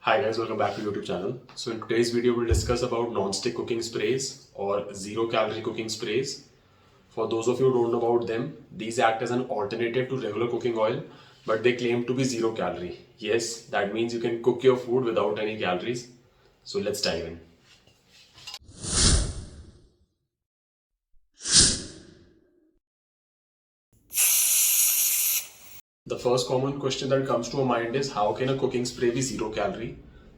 Hi guys, welcome back to YouTube channel. So in today's video we'll discuss about non-stick cooking sprays or zero calorie cooking sprays. For those of you who don't know about them, these act as an alternative to regular cooking oil, but they claim to be zero calorie. Yes, that means you can cook your food without any calories. So let's dive in. The first common question that comes to our mind is how can a cooking spray be zero calorie?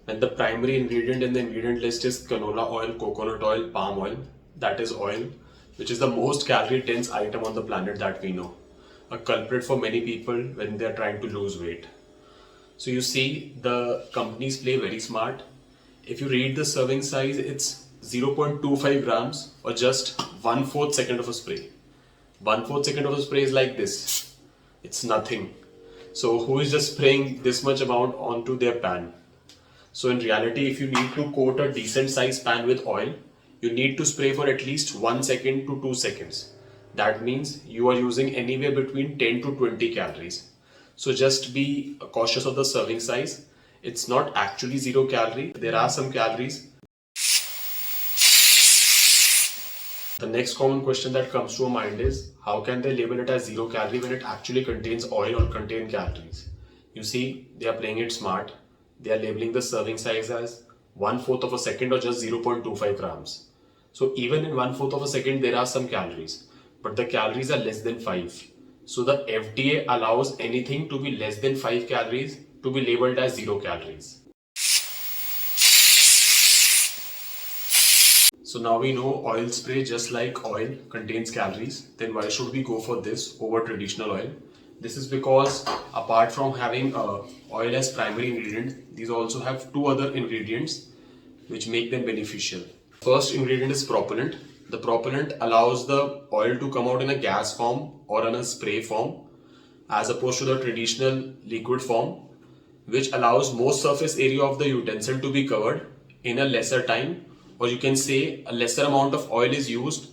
And the primary ingredient in the ingredient list is canola oil, coconut oil, palm oil, that is oil, which is the most calorie dense item on the planet that we know. A culprit for many people when they are trying to lose weight. So you see, the companies play very smart. If you read the serving size, it's 0.25 grams or just 1/4 second of a spray. 1/4 second of a spray is like this. It's nothing. So who is just spraying this much amount onto their pan? So in reality, if you need to coat a decent sized pan with oil, you need to spray for at least 1 second to 2 seconds. That means you are using anywhere between 10 to 20 calories. So just be cautious of the serving size. It's not actually zero calorie. There are some calories. The next common question that comes to our mind is how can they label it as zero calorie when it actually contains oil or contain calories? You see, they are playing it smart. They are labeling the serving size as 1/4 of a second or just 0.25 grams. So even in 1/4 of a second, there are some calories, but the calories are less than 5. So the FDA allows anything to be less than 5 calories to be labeled as zero calories. So now we know oil spray, just like oil, contains calories. Then why should we go for this over traditional oil? This is because apart from having oil as primary ingredient, these also have two other ingredients which make them beneficial. First ingredient is propellant. The propellant allows the oil to come out in a gas form or in a spray form as opposed to the traditional liquid form, which allows most surface area of the utensil to be covered in a lesser time, or you can say a lesser amount of oil is used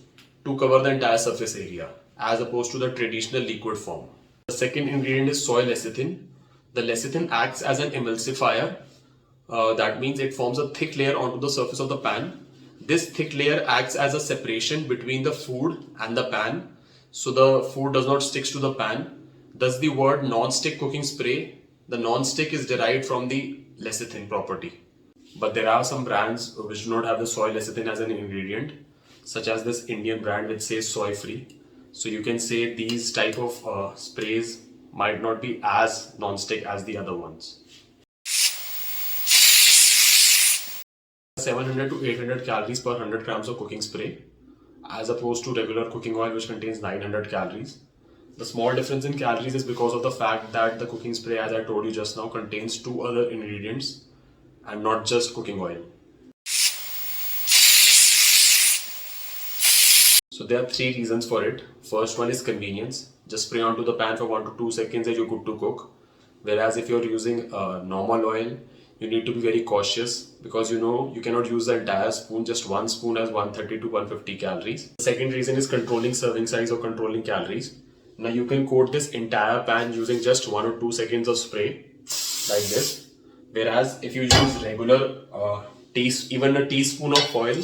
to cover the entire surface area as opposed to the traditional liquid form. The second ingredient is soy lecithin. The lecithin acts as an emulsifier. That means it forms a thick layer onto the surface of the pan. This thick layer acts as a separation between the food and the pan, so the food does not stick to the pan. Thus the word non-stick cooking spray, the non-stick is derived from the lecithin property. But there are some brands which do not have the soy lecithin as an ingredient, such as this Indian brand which says soy free. So you can say these type of sprays might not be as non-stick as the other ones. 700 to 800 calories per 100 grams of cooking spray as opposed to regular cooking oil which contains 900 calories. The small difference in calories is because of the fact that the cooking spray, as I told you just now, contains two other ingredients and not just cooking oil. So there are three reasons for it. First one is convenience. Just spray onto the pan for 1 to 2 seconds and you're good to cook. Whereas if you're using normal oil, you need to be very cautious because you cannot use the entire spoon. Just one spoon has 130 to 150 calories. The second reason is controlling serving size or controlling calories. Now you can coat this entire pan using just 1 or 2 seconds of spray like this. Whereas if you use regular even a teaspoon of oil,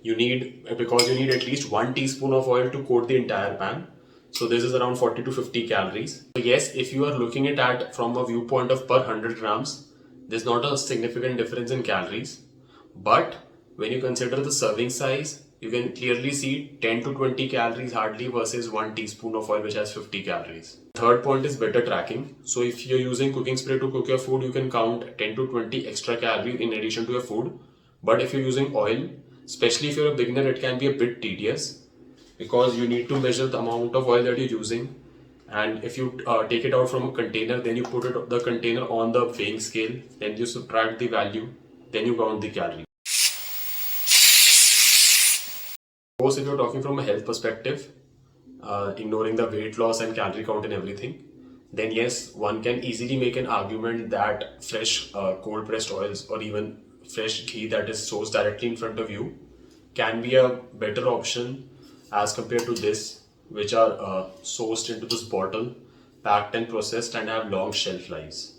you need at least 1 teaspoon of oil to coat the entire pan. So this is around 40 to 50 calories. So yes, if you are looking at that from a viewpoint of per 100 grams, there's not a significant difference in calories. But when you consider the serving size, you can clearly see 10 to 20 calories hardly versus 1 teaspoon of oil which has 50 calories. Third point is better tracking. So if you're using cooking spray to cook your food, you can count 10 to 20 extra calories in addition to your food. But if you're using oil, especially if you're a beginner, it can be a bit tedious because you need to measure the amount of oil that you're using. And if you take it out from a container, then you put the container on the weighing scale, then you subtract the value, then you count the calories. Of course, if you're talking from a health perspective, ignoring the weight loss and calorie count and everything, then yes, one can easily make an argument that fresh cold pressed oils or even fresh ghee that is sourced directly in front of you can be a better option as compared to this, which are sourced into this bottle, packed and processed and have long shelf lives.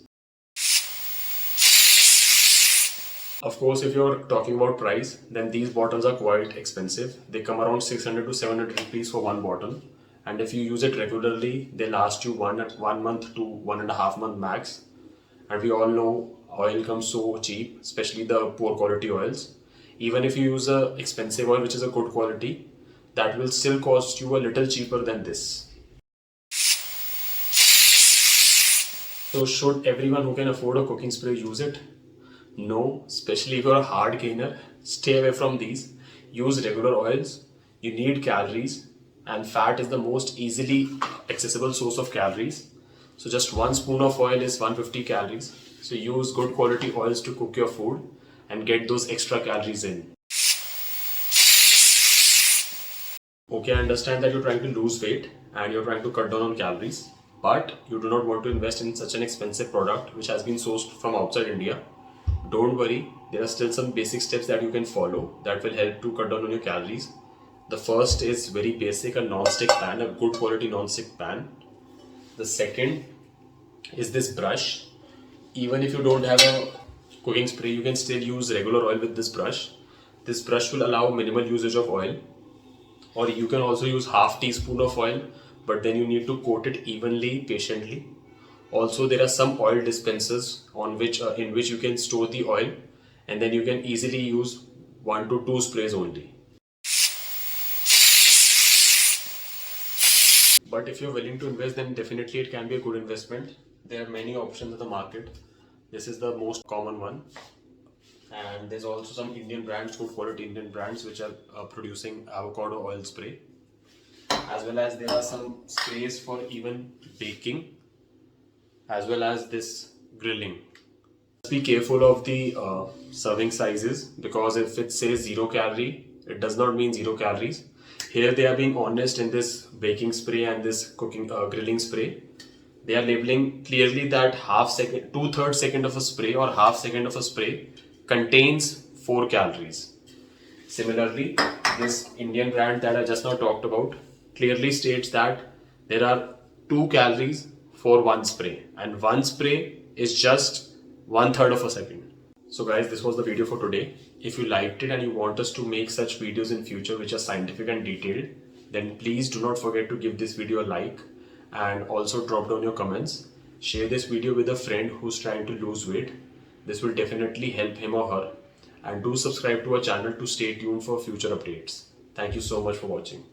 Of course, if you're talking about price, then these bottles are quite expensive. They come around 600 to 700 rupees for one bottle. And if you use it regularly, they last you 1 month to 1.5 month max. And we all know oil comes so cheap, especially the poor quality oils. Even if you use a expensive oil which is a good quality, that will still cost you a little cheaper than this. So should everyone who can afford a cooking spray use it? No, especially if you're a hard gainer, stay away from these. Use regular oils. You need calories, and fat is the most easily accessible source of calories. So just one spoon of oil is 150 calories. So use good quality oils to cook your food and get those extra calories in. Okay, I understand that you're trying to lose weight and you're trying to cut down on calories, but you do not want to invest in such an expensive product which has been sourced from outside India. Don't worry, there are still some basic steps that you can follow that will help to cut down on your calories. The first is very basic, a non-stick pan, a good quality non-stick pan. The second is this brush. Even if you don't have a cooking spray, you can still use regular oil with this brush. This brush will allow minimal usage of oil, or you can also use half teaspoon of oil, but then you need to coat it evenly, patiently. Also, there are some oil dispensers in which you can store the oil, and then you can easily use 1 to 2 sprays only. But if you're willing to invest, then definitely it can be a good investment. There are many options in the market. This is the most common one, and there's also some Indian brands, good quality Indian brands, which are producing avocado oil spray, as well as there are some sprays for even baking, as well as this grilling. Just be careful of the serving sizes, because if it says 0 calorie, it does not mean 0 calories. Here they are being honest in this baking spray and this cooking grilling spray. They are labeling clearly that half second, 2/3 second of a spray or half second of a spray contains 4 calories. Similarly, this Indian brand that I just now talked about clearly states that there are 2 calories for one spray, and one spray is just 1/3 of a second. So guys, this was the video for today. If you liked it and you want us to make such videos in future which are scientific and detailed, then please do not forget to give this video a like and also drop down your comments. Share this video with a friend who's trying to lose weight. This will definitely help him or her. And do subscribe to our channel to stay tuned for future updates. Thank you so much for watching.